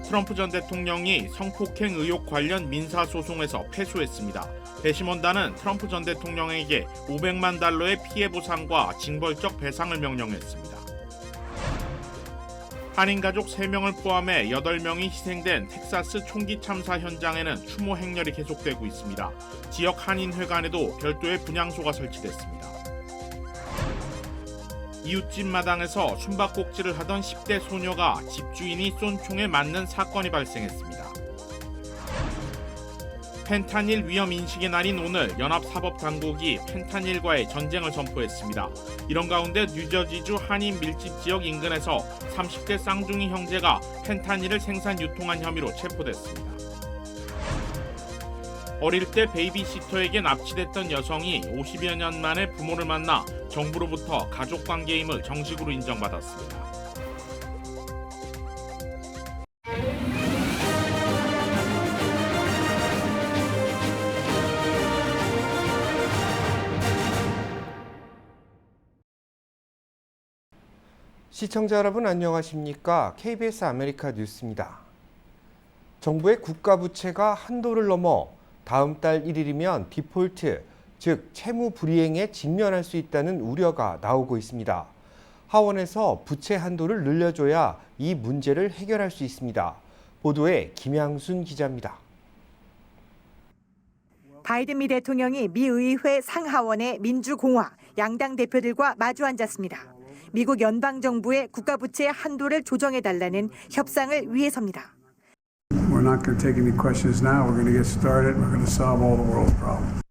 트럼프 전 대통령이 성폭행 의혹 관련 민사소송에서 패소했습니다. 배심원단은 트럼프 전 대통령에게 500만 달러의 피해 보상과 징벌적 배상을 명령했습니다. 한인 가족 3명을 포함해 8명이 희생된 텍사스 총기 참사 현장에는 추모 행렬이 계속되고 있습니다. 지역 한인회관에도 별도의 분향소가 설치됐습니다. 이웃집 마당에서 숨바꼭질을 하던 10대 소녀가 집주인이 쏜 총에 맞는 사건이 발생했습니다. 펜타닐 위험 인식의 날인 오늘 연합사법당국이 펜타닐과의 전쟁을 선포했습니다. 이런 가운데 뉴저지주 한인 밀집 지역 인근에서 30대 쌍둥이 형제가 펜타닐을 생산 유통한 혐의로 체포됐습니다. 어릴 때 베이비시터에게 납치됐던 여성이 50여 년 만에 부모를 만나 정부로부터 가족관계임을 정식으로 인정받았습니다. 시청자 여러분 안녕하십니까? KBS 아메리카 뉴스입니다. 정부의 국가부채가 한도를 넘어 다음 달 1일이면 디폴트, 즉 채무 불이행에 직면할 수 있다는 우려가 나오고 있습니다. 하원에서 부채 한도를 늘려줘야 이 문제를 해결할 수 있습니다. 보도에 김양순 기자입니다. 바이든 미 대통령이 미 의회 상하원의 민주공화 양당 대표들과 마주 앉았습니다. 미국 연방정부의 국가부채 한도를 조정해달라는 협상을 위해서입니다. We're not going to take any questions now. We're going to get started. We're going to solve all the world's problems.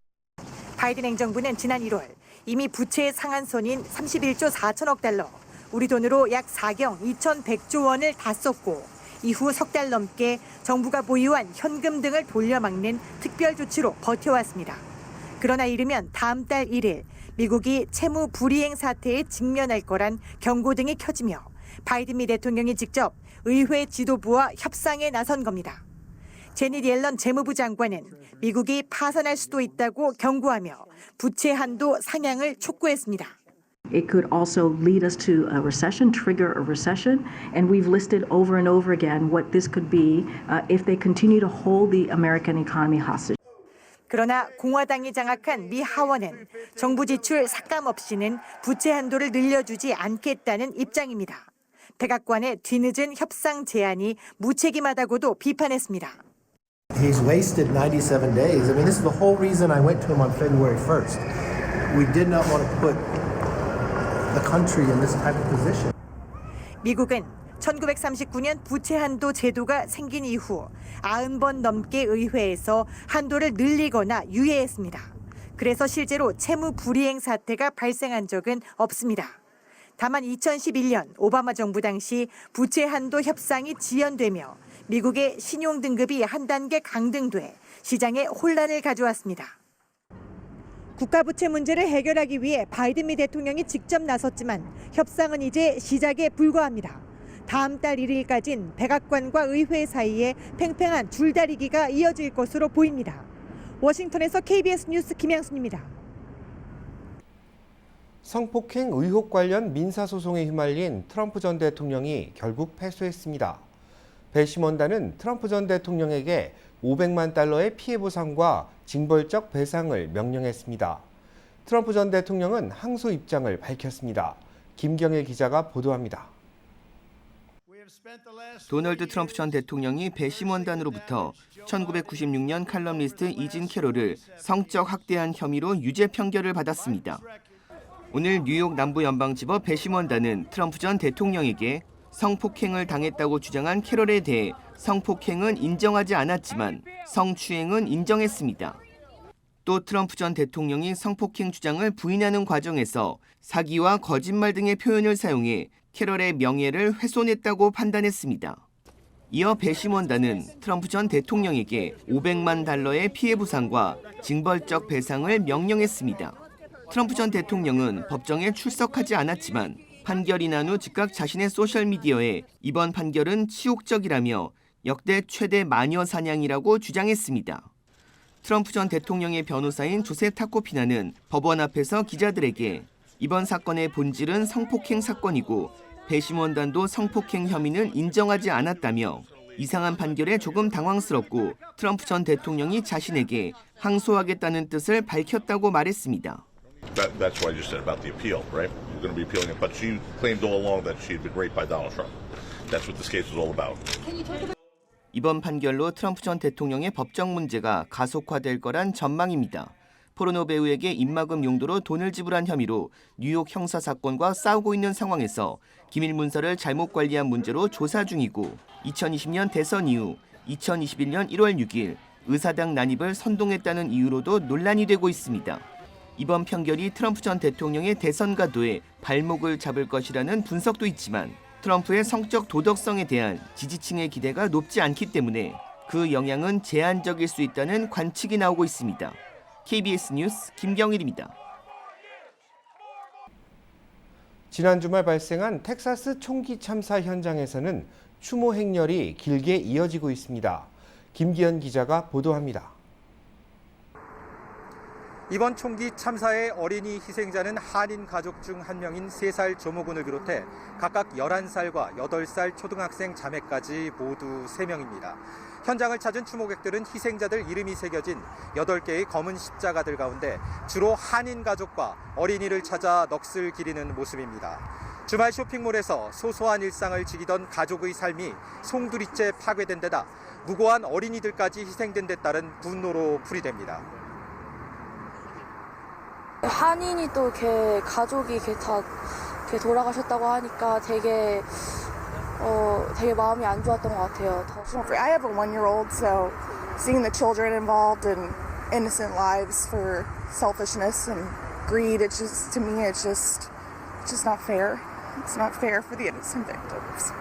바이든 행정부는 지난 1월 이미 부채의 상한선인 31조 4천억 달러, 우리 돈으로 약 4경 2,100조 원을 다 썼고 이후 석 달 넘게 정부가 보유한 현금 등을 돌려막는 특별 조치로 버텨왔습니다. 그러나 이르면 다음 달 1일 미국이 채무 불이행 사태에 직면할 거란 경고등이 켜지며 바이든 미 대통령이 직접 의회 지도부와 협상에 나선 겁니다. 제닛 옐런 재무부 장관은 미국이 파산할 수도 있다고 경고하며 부채 한도 상향을 촉구했습니다. It could also lead us to a recession, trigger a recession, and we've listed over and over again what this could be if they continue to hold the American economy hostage. 그러나 공화당이 장악한 미 하원은 정부 지출 삭감 없이는 부채 한도를 늘려주지 않겠다는 입장입니다. 백악관의 뒤늦은 협상 제안이 무책임하다고도 비판했습니다. He's wasted 97 days. I mean, this is the whole reason I went to him on February 1st. We did not want to put the country in this type of position. 미국은 1939년 부채 한도 제도가 생긴 이후 90번 넘게 의회에서 한도를 늘리거나 유예했습니다. 그래서 실제로 채무 불이행 사태가 발생한 적은 없습니다. 다만 2011년 오바마 정부 당시 부채 한도 협상이 지연되며 미국의 신용 등급이 한 단계 강등돼 시장에 혼란을 가져왔습니다. 국가부채 문제를 해결하기 위해 바이든 미 대통령이 직접 나섰지만 협상은 이제 시작에 불과합니다. 다음 달 1일까지는 백악관과 의회 사이에 팽팽한 줄다리기가 이어질 것으로 보입니다. 워싱턴에서 KBS 뉴스 김양순입니다. 성폭행 의혹 관련 민사소송에 휘말린 트럼프 전 대통령이 결국 패소했습니다. 배심원단은 트럼프 전 대통령에게 500만 달러의 피해 보상과 징벌적 배상을 명령했습니다. 트럼프 전 대통령은 항소 입장을 밝혔습니다. 김경일 기자가 보도합니다. 도널드 트럼프 전 대통령이 배심원단으로부터 1996년 칼럼니스트 이진 캐롤을 성적 학대한 혐의로 유죄 판결을 받았습니다. 오늘 뉴욕 남부연방지법 배심원단은 트럼프 전 대통령에게 성폭행을 당했다고 주장한 캐롤에 대해 성폭행은 인정하지 않았지만 성추행은 인정했습니다. 또 트럼프 전 대통령이 성폭행 주장을 부인하는 과정에서 사기와 거짓말 등의 표현을 사용해 캐롤의 명예를 훼손했다고 판단했습니다. 이어 배심원단은 트럼프 전 대통령에게 500만 달러의 피해 보상과 징벌적 배상을 명령했습니다. 트럼프 전 대통령은 법정에 출석하지 않았지만 판결이 난 후 즉각 자신의 소셜미디어에 이번 판결은 치욕적이라며 역대 최대 마녀 사냥이라고 주장했습니다. 트럼프 전 대통령의 변호사인 조세 타코피나는 법원 앞에서 기자들에게 이번 사건의 본질은 성폭행 사건이고 배심원단도 성폭행 혐의는 인정하지 않았다며 이상한 판결에 조금 당황스럽고 트럼프 전 대통령이 자신에게 항소하겠다는 뜻을 밝혔다고 말했습니다. That's what I just said about the appeal, right? You're going to be appealing it, but she claimed all along that she had been raped by Donald Trump. That's what this case was all about. 이번 판결로 트럼프 전 대통령의 법적 문제가 가속화될 거란 전망입니다. 포르노 배우에게 입막음 용도로 돈을 지불한 혐의로 뉴욕 형사 사건과 싸우고 있는 상황에서 기밀 문서를 잘못 관리한 문제로 조사 중이고 2020년 대선 이후 2021년 1월 6일 의사당 난입을 선동했다는 이유로도 논란이 되고 있습니다. 이번 판결이 트럼프 전 대통령의 대선 가도에 발목을 잡을 것이라는 분석도 있지만 트럼프의 성적 도덕성에 대한 지지층의 기대가 높지 않기 때문에 그 영향은 제한적일 수 있다는 관측이 나오고 있습니다. KBS 뉴스 김경일입니다. 지난 주말 발생한 텍사스 총기 참사 현장에서는 추모 행렬이 길게 이어지고 있습니다. 김기현 기자가 보도합니다. 이번 총기 참사의 어린이 희생자는 한인 가족 중 한 명인 3살 조모군을 비롯해 각각 11살과 8살 초등학생 자매까지 모두 3명입니다. 현장을 찾은 추모객들은 희생자들 이름이 새겨진 8개의 검은 십자가들 가운데 주로 한인 가족과 어린이를 찾아 넋을 기리는 모습입니다. 주말 쇼핑몰에서 소소한 일상을 지키던 가족의 삶이 송두리째 파괴된 데다 무고한 어린이들까지 희생된 데 따른 분노로 풀이됩니다. 한인이 또 이렇게 가족이 이렇게 다 이렇게 돌아가셨다고 하니까 되게 마음이 안 좋았던 것 같아요. I have a 1-year-old, so seeing the children involved in innocent lives for selfishness and greed, it's just, to me, it's just not fair. It's not fair for the innocent victims.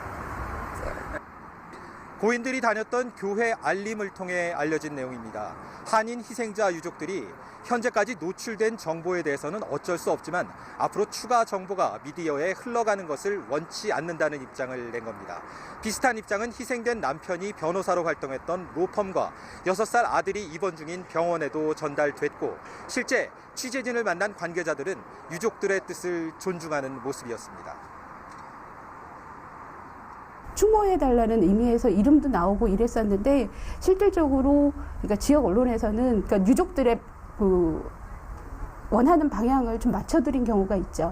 고인들이 다녔던 교회 알림을 통해 알려진 내용입니다. 한인 희생자 유족들이 현재까지 노출된 정보에 대해서는 어쩔 수 없지만 앞으로 추가 정보가 미디어에 흘러가는 것을 원치 않는다는 입장을 낸 겁니다. 비슷한 입장은 희생된 남편이 변호사로 활동했던 로펌과 6살 아들이 입원 중인 병원에도 전달됐고 실제 취재진을 만난 관계자들은 유족들의 뜻을 존중하는 모습이었습니다. 추모해달라는 의미에서 이름도 나오고 이랬었는데 실질적으로 그러니까 지역 언론에서는 그러니까 유족들의 그 원하는 방향을 좀 맞춰드린 경우가 있죠.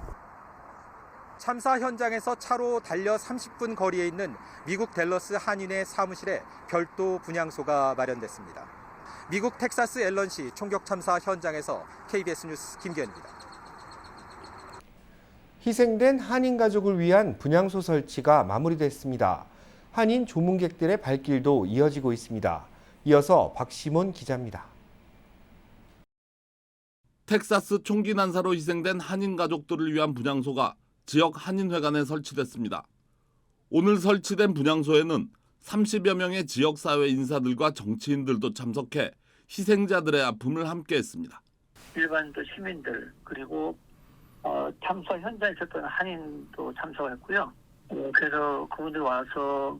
참사 현장에서 차로 달려 30분 거리에 있는 미국 댈러스 한인회 사무실에 별도 분향소가 마련됐습니다. 미국 텍사스 앨런시 총격 참사 현장에서 KBS 뉴스 김기현입니다. 희생된 한인 가족을 위한 분향소 설치가 마무리됐습니다. 한인 조문객들의 발길도 이어지고 있습니다. 이어서 박시몬 기자입니다. 텍사스 총기 난사로 희생된 한인 가족들을 위한 분향소가 지역 한인회관에 설치됐습니다. 오늘 설치된 분향소에는 30여 명의 지역사회 인사들과 정치인들도 참석해 희생자들의 아픔을 함께했습니다. 일반 시민들 그리고 참사 현장에 있었던 한인도 참석했고요. 그래서 그분들 와서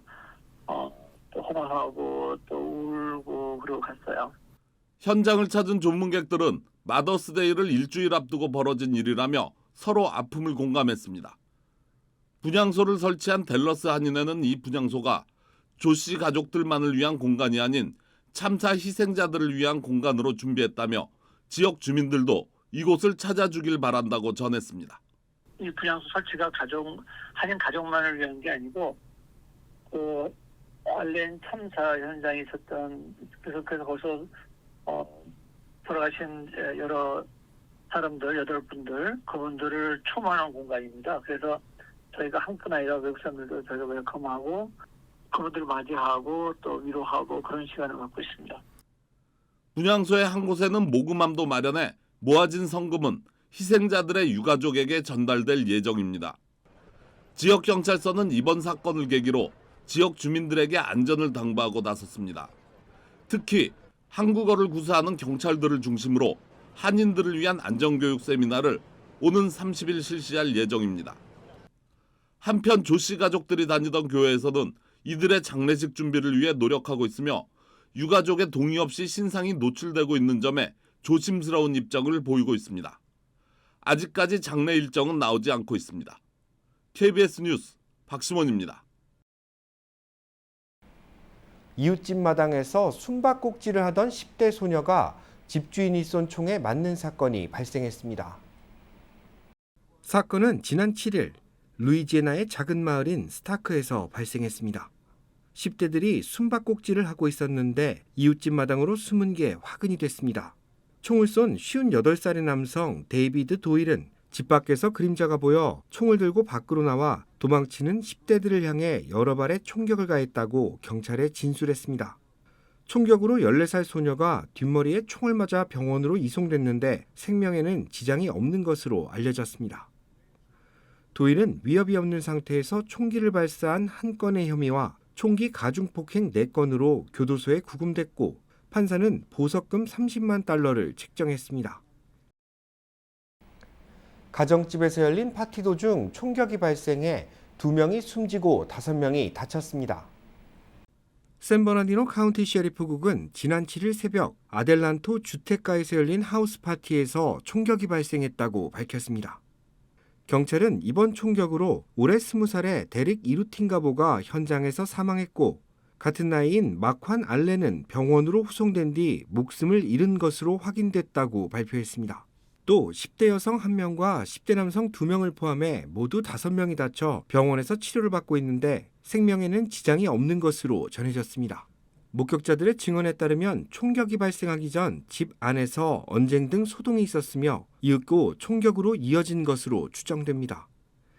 또 호강하고 또 울고 그러고 갔어요. 현장을 찾은 조문객들은 마더스데이를 일주일 앞두고 벌어진 일이라며 서로 아픔을 공감했습니다. 분향소를 설치한 댈러스 한인회는 이 분향소가 조 씨 가족들만을 위한 공간이 아닌 참사 희생자들을 위한 공간으로 준비했다며 지역 주민들도 이곳을 찾아주길 바란다고 전했습니다. 이 분향소 설치가 한인 가족만을 위한 게 아니고 그 알렌 참사 현장에 있었던 그래서 거기서 돌아가신 여러 사람들 8분들 그분들을 초만한 공간입니다. 그래서 저희가 한뿐 아니라 외국 사람들도 저희가 웰컴하고 그분들을 맞이하고 또 위로하고 그런 시간을 갖고 있습니다. 분향소의 한 곳에는 모금함도 마련해 모아진 성금은 희생자들의 유가족에게 전달될 예정입니다. 지역경찰서는 이번 사건을 계기로 지역 주민들에게 안전을 당부하고 나섰습니다. 특히 한국어를 구사하는 경찰들을 중심으로 한인들을 위한 안전교육 세미나를 오는 30일 실시할 예정입니다. 한편 조 씨 가족들이 다니던 교회에서는 이들의 장례식 준비를 위해 노력하고 있으며 유가족의 동의 없이 신상이 노출되고 있는 점에 조심스러운 입장을 보이고 있습니다. 아직까지 장례 일정은 나오지 않고 있습니다. KBS 뉴스 박시몬입니다. 이웃집 마당에서 숨바꼭질을 하던 10대 소녀가 집주인이 쏜 총에 맞는 사건이 발생했습니다. 사건은 지난 7일 루이지애나의 작은 마을인 스타크에서 발생했습니다. 10대들이 숨바꼭질을 하고 있었는데 이웃집 마당으로 숨은 게 화근이 됐습니다. 총을 쏜 58살의 남성 데이비드 도일은 집 밖에서 그림자가 보여 총을 들고 밖으로 나와 도망치는 10대들을 향해 여러 발의 총격을 가했다고 경찰에 진술했습니다. 총격으로 14살 소녀가 뒷머리에 총을 맞아 병원으로 이송됐는데 생명에는 지장이 없는 것으로 알려졌습니다. 도일은 위협이 없는 상태에서 총기를 발사한 한 건의 혐의와 총기 가중폭행 4건으로 교도소에 구금됐고 판사는 보석금 30만 달러를 책정했습니다. 가정집에서 열린 파티 도중 총격이 발생해 2명이 숨지고 5명이 다쳤습니다. 샌버나디노 카운티 셰리프국은 지난 7일 새벽 아델란토 주택가에서 열린 하우스 파티에서 총격이 발생했다고 밝혔습니다. 경찰은 이번 총격으로 올해 20살의 데릭 이루틴가보가 현장에서 사망했고 같은 나이인 마관 알렌은 병원으로 후송된 뒤 목숨을 잃은 것으로 확인됐다고 발표했습니다. 또 10대 여성 1명과 10대 남성 2명을 포함해 모두 5명이 다쳐 병원에서 치료를 받고 있는데 생명에는 지장이 없는 것으로 전해졌습니다. 목격자들의 증언에 따르면 총격이 발생하기 전 집 안에서 언쟁 등 소동이 있었으며 이윽고 총격으로 이어진 것으로 추정됩니다.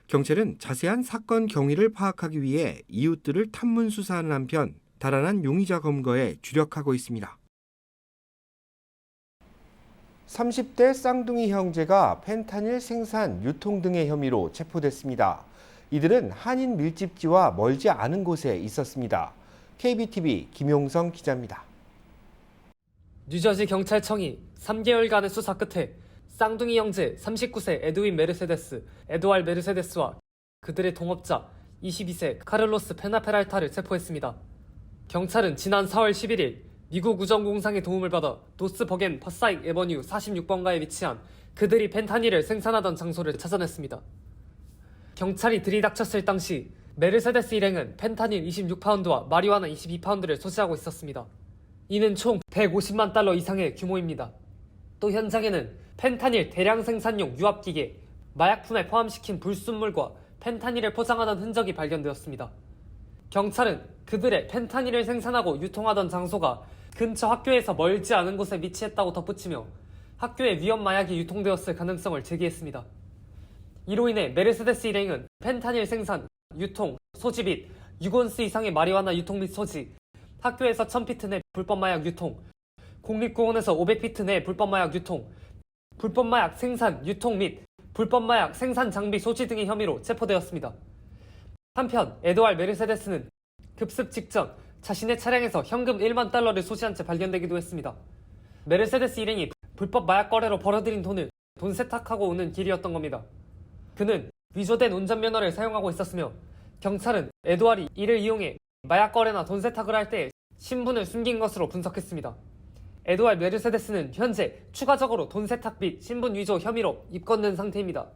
경찰은 자세한 사건 경위를 파악하기 위해 이웃들을 탐문 수사하는 한편 달아난 용의자 검거에 주력하고 있습니다. 30대 쌍둥이 형제가 펜타닐 생산, 유통 등의 혐의로 체포됐습니다. 이들은 한인 밀집지와 멀지 않은 곳에 있었습니다. KBTV 김용성 기자입니다. 뉴저지 경찰청이 3개월간의 수사 끝에 쌍둥이 형제 39세 에드윈 메르세데스, 에드왈 메르세데스와 그들의 동업자 22세 카를로스 페나페랄타를 체포했습니다. 경찰은 지난 4월 11일 미국 우정공상의 도움을 받아 노스 버겐 퍼사익 에버뉴 46번가에 위치한 그들이 펜타닐을 생산하던 장소를 찾아냈습니다. 경찰이 들이닥쳤을 당시 메르세데스 일행은 펜타닐 26파운드와 마리화나 22파운드를 소지하고 있었습니다. 이는 총 150만 달러 이상의 규모입니다. 또 현장에는 펜타닐 대량 생산용 유압기계, 마약품에 포함시킨 불순물과 펜타닐을 포장하던 흔적이 발견되었습니다. 경찰은 그들의 펜타닐을 생산하고 유통하던 장소가 근처 학교에서 멀지 않은 곳에 위치했다고 덧붙이며 학교에 위험 마약이 유통되었을 가능성을 제기했습니다. 이로 인해 메르세데스 일행은 펜타닐 생산, 유통, 소지 및 6온스 이상의 마리화나 유통 및 소지, 학교에서 1000피트 내 불법 마약 유통, 국립공원에서 500피트 내 불법 마약 유통, 불법 마약 생산, 유통 및 불법 마약 생산 장비 소지 등의 혐의로 체포되었습니다. 한편 에드왈 메르세데스는 급습 직전 자신의 차량에서 현금 1만 달러를 소지한 채 발견되기도 했습니다. 메르세데스 일행이 불법 마약 거래로 벌어들인 돈을 돈 세탁하고 오는 길이었던 겁니다. 그는 위조된 운전면허를 사용하고 있었으며 경찰은 에드왈이 이를 이용해 마약 거래나 돈 세탁을 할 때 신분을 숨긴 것으로 분석했습니다. 에드왈 메르세데스는 현재 추가적으로 돈 세탁 및 신분 위조 혐의로 입건된 상태입니다.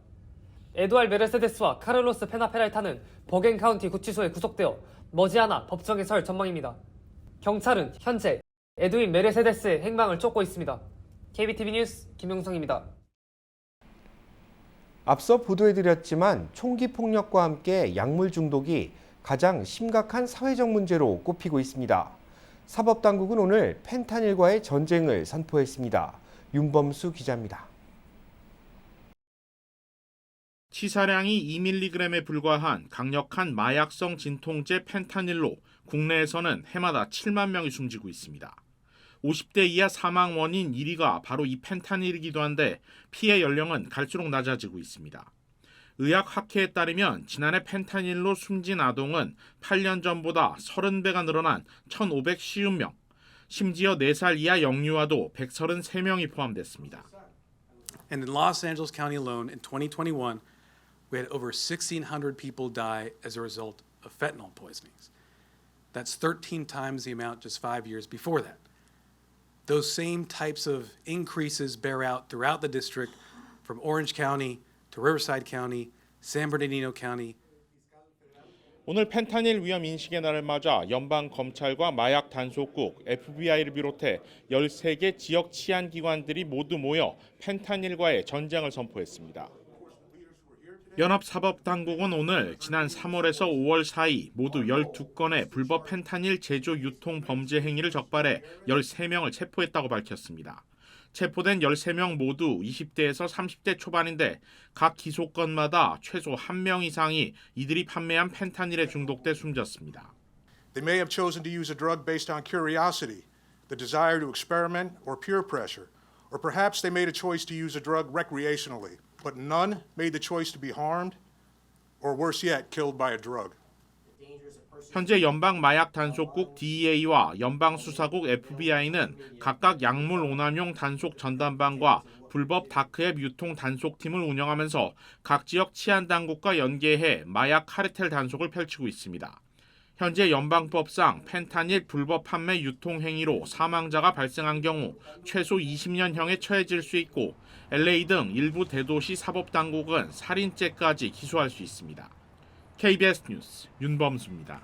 에드왈 메르세데스와 카를로스 페나페랄타는 버겐 카운티 구치소에 구속되어 머지않아 법정에 설 전망입니다. 경찰은 현재 에드윈 메르세데스의 행방을 쫓고 있습니다. KBTV 뉴스 김용성입니다. 앞서 보도해드렸지만 총기 폭력과 함께 약물 중독이 가장 심각한 사회적 문제로 꼽히고 있습니다. 사법당국은 오늘 펜타닐과의 전쟁을 선포했습니다. 윤범수 기자입니다. 치사량이 2mg에 불과한 강력한 마약성 진통제 펜타닐로 국내에서는 해마다 7만 명이 숨지고 있습니다. 50대 이하 사망 원인 1위가 바로 이 펜타닐이기도 한데 피해 연령은 갈수록 낮아지고 있습니다. 의학학회에 따르면 지난해 펜타닐로 숨진 아동은 8년 전보다 30배가 늘어난 1,550명, 심지어 4살 이하 영유아도 133명이 포함됐습니다. And in Los Angeles County alone in 2021, we had over 1,600 people die as a result of fentanyl poisonings. That's 13 times the amount just 5 years before that. Those same types of increases bear out throughout the district from Orange County to Riverside County, San Bernardino County. 오늘 펜타닐 위험 인식의 날을 맞아 연방 검찰과 마약 단속국, FBI를 비롯해 13개 지역 치안 기관들이 모두 모여 펜타닐과의 전쟁을 선포했습니다. 연합사법당국은 오늘 지난 3월에서 5월 사이 모두 12건의 불법 펜타닐 제조 유통 범죄 행위를 적발해 13명을 체포했다고 밝혔습니다. 체포된 13명 모두 20대에서 30대 초반인데 각 기소건마다 최소 1명 이상이 이들이 판매한 펜타닐에 중독돼 숨졌습니다. They may have chosen to use a drug based on curiosity, the desire to experiment, or peer pressure, or perhaps they made a choice to use a drug recreationally, but none made the choice to be harmed, or worse yet, killed by a drug. 현재 연방 마약 단속국 DEA와 연방 수사국 FBI는 각각 약물 오남용 단속 전담반과 불법 다크앱 유통 단속팀을 운영하면서 각 지역 치안 당국과 연계해 마약 카르텔 단속을 펼치고 있습니다. 현재 연방법상 펜타닐 불법 판매 유통 행위로 사망자가 발생한 경우 최소 20년형에 처해질 수 있고 LA 등 일부 대도시 사법당국은 살인죄까지 기소할 수 있습니다. KBS 뉴스 윤범수입니다.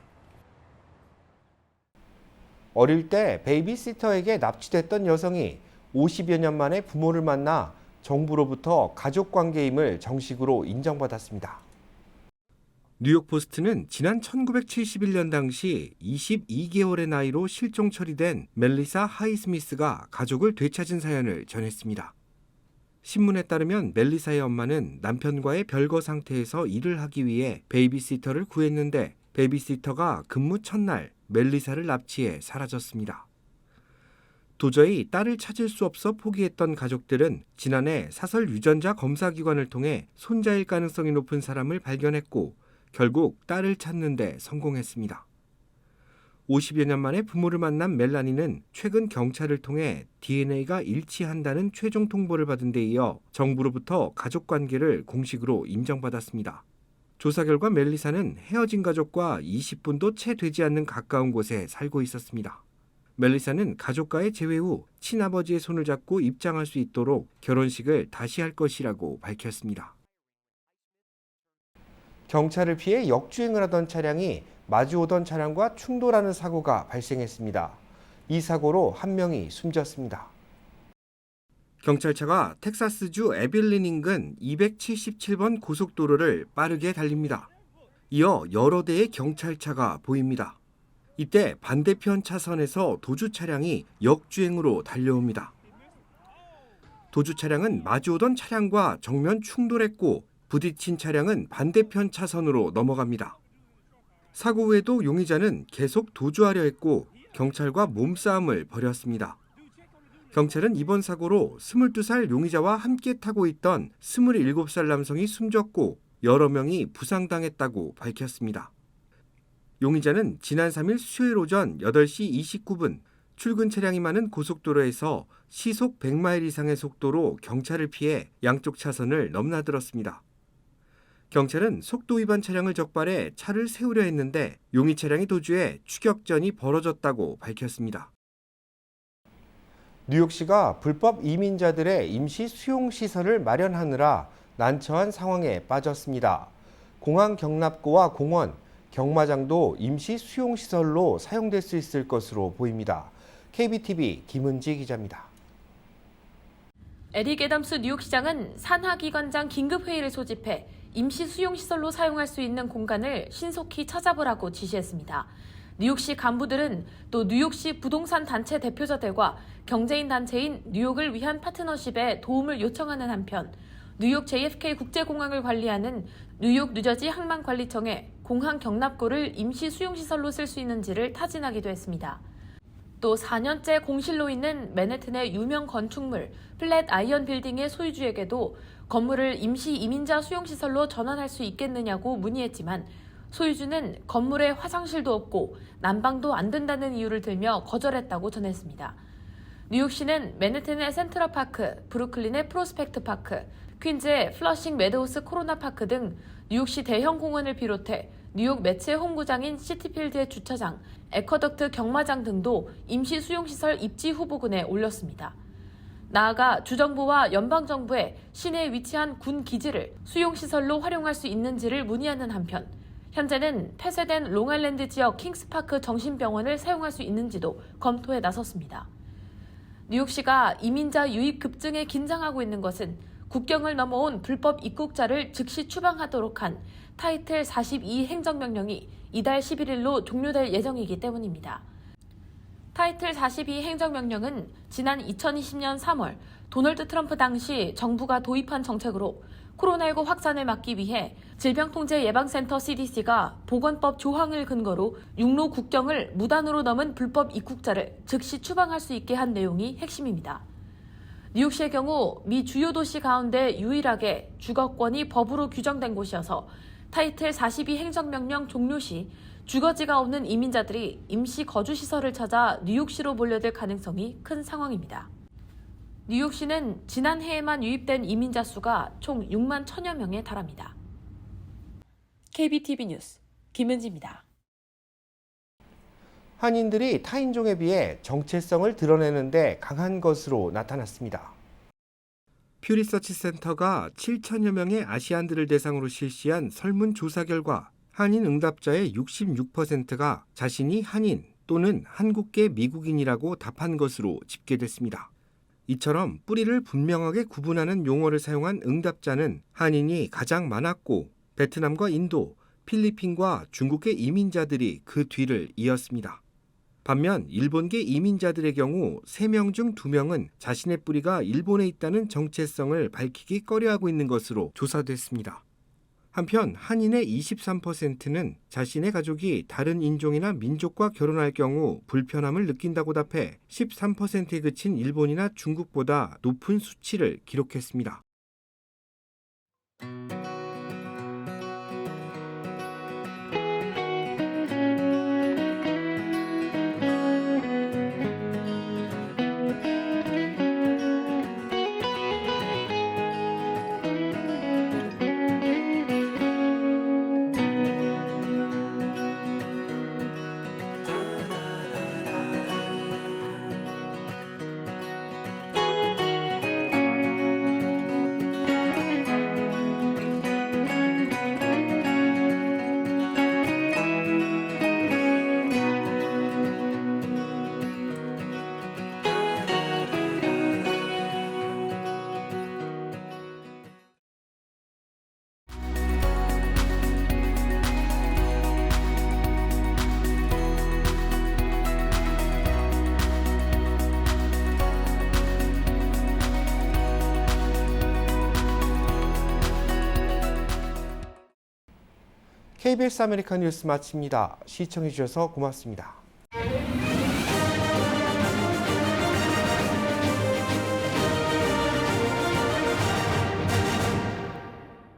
어릴 때 베이비시터에게 납치됐던 여성이 50여 년 만에 부모를 만나 정부로부터 가족관계임을 정식으로 인정받았습니다. 뉴욕포스트는 지난 1971년 당시 22개월의 나이로 실종 처리된 멜리사 하이스미스가 가족을 되찾은 사연을 전했습니다. 신문에 따르면 멜리사의 엄마는 남편과의 별거 상태에서 일을 하기 위해 베이비시터를 구했는데 베이비시터가 근무 첫날 멜리사를 납치해 사라졌습니다. 도저히 딸을 찾을 수 없어 포기했던 가족들은 지난해 사설 유전자 검사 기관을 통해 손자일 가능성이 높은 사람을 발견했고 결국 딸을 찾는 데 성공했습니다. 50여 년 만에 부모를 만난 멜라니는 최근 경찰을 통해 DNA가 일치한다는 최종 통보를 받은 데 이어 정부로부터 가족관계를 공식으로 인정받았습니다. 조사 결과 멜리사는 헤어진 가족과 20분도 채 되지 않는 가까운 곳에 살고 있었습니다. 멜리사는 가족과의 재회 후 친아버지의 손을 잡고 입장할 수 있도록 결혼식을 다시 할 것이라고 밝혔습니다. 경찰을 피해 역주행을 하던 차량이 마주오던 차량과 충돌하는 사고가 발생했습니다. 이 사고로 한 명이 숨졌습니다. 경찰차가 텍사스주 에빌린 인근 277번 고속도로를 빠르게 달립니다. 이어 여러 대의 경찰차가 보입니다. 이때 반대편 차선에서 도주 차량이 역주행으로 달려옵니다. 도주 차량은 마주오던 차량과 정면 충돌했고 부딪힌 차량은 반대편 차선으로 넘어갑니다. 사고 후에도 용의자는 계속 도주하려 했고 경찰과 몸싸움을 벌였습니다. 경찰은 이번 사고로 22살 용의자와 함께 타고 있던 27살 남성이 숨졌고 여러 명이 부상당했다고 밝혔습니다. 용의자는 지난 3일 수요일 오전 8시 29분 출근 차량이 많은 고속도로에서 시속 100마일 이상의 속도로 경찰을 피해 양쪽 차선을 넘나들었습니다. 경찰은 속도 위반 차량을 적발해 차를 세우려 했는데 용의 차량이 도주해 추격전이 벌어졌다고 밝혔습니다. 뉴욕시가 불법 이민자들의 임시 수용시설을 마련하느라 난처한 상황에 빠졌습니다. 공항 경납고와 공원, 경마장도 임시 수용시설로 사용될 수 있을 것으로 보입니다. KBTV 김은지 기자입니다. 에릭 애덤스 뉴욕시장은 산하기관장 긴급회의를 소집해 임시 수용시설로 사용할 수 있는 공간을 신속히 찾아보라고 지시했습니다. 뉴욕시 간부들은 또 뉴욕시 부동산 단체 대표자들과 경제인 단체인 뉴욕을 위한 파트너십에 도움을 요청하는 한편 뉴욕 JFK 국제공항을 관리하는 뉴욕 뉴저지 항만관리청에 공항 경납고를 임시 수용시설로 쓸 수 있는지를 타진하기도 했습니다. 또 4년째 공실로 있는 맨해튼의 유명 건축물 플랫 아이언 빌딩의 소유주에게도 건물을 임시 이민자 수용시설로 전환할 수 있겠느냐고 문의했지만 소유주는 건물에 화장실도 없고 난방도 안 된다는 이유를 들며 거절했다고 전했습니다. 뉴욕시는 맨해튼의 센트럴파크, 브루클린의 프로스펙트 파크, 퀸즈의 플러싱 메드우스 코로나 파크 등 뉴욕시 대형 공원을 비롯해 뉴욕 매츠의 홈구장인 시티필드의 주차장, 에쿼덕트 경마장 등도 임시 수용시설 입지 후보군에 올렸습니다. 나아가 주정부와 연방정부에 시내에 위치한 군 기지를 수용시설로 활용할 수 있는지를 문의하는 한편 현재는 폐쇄된 롱아일랜드 지역 킹스파크 정신병원을 사용할 수 있는지도 검토에 나섰습니다. 뉴욕시가 이민자 유입 급증에 긴장하고 있는 것은 국경을 넘어온 불법 입국자를 즉시 추방하도록 한 타이틀 42 행정명령이 이달 11일로 종료될 예정이기 때문입니다. 타이틀 42 행정명령은 지난 2020년 3월 도널드 트럼프 당시 정부가 도입한 정책으로 코로나19 확산을 막기 위해 질병통제예방센터 CDC가 보건법 조항을 근거로 육로 국경을 무단으로 넘은 불법 입국자를 즉시 추방할 수 있게 한 내용이 핵심입니다. 뉴욕시의 경우 미 주요 도시 가운데 유일하게 주거권이 법으로 규정된 곳이어서 타이틀 42 행정명령 종료 시 주거지가 없는 이민자들이 임시 거주시설을 찾아 뉴욕시로 몰려들 가능성이 큰 상황입니다. 뉴욕시는 지난해에만 유입된 이민자 수가 총 6만 1,000여 명에 달합니다. KBTV 뉴스 김은지입니다. 한인들이 타인종에 비해 정체성을 드러내는 데 강한 것으로 나타났습니다. 퓨리서치 센터가 7천여 명의 아시안들을 대상으로 실시한 설문조사 결과 한인 응답자의 66%가 자신이 한인 또는 한국계 미국인이라고 답한 것으로 집계됐습니다. 이처럼 뿌리를 분명하게 구분하는 용어를 사용한 응답자는 한인이 가장 많았고 베트남과 인도, 필리핀과 중국계 이민자들이 그 뒤를 이었습니다. 반면 일본계 이민자들의 경우 3명 중 2명은 자신의 뿌리가 일본에 있다는 정체성을 밝히기 꺼려하고 있는 것으로 조사됐습니다. 한편 한인의 23%는 자신의 가족이 다른 인종이나 민족과 결혼할 경우 불편함을 느낀다고 답해 13%에 그친 일본이나 중국보다 높은 수치를 기록했습니다. KBS 아메리카 뉴스 마칩니다. 시청해 주셔서 고맙습니다.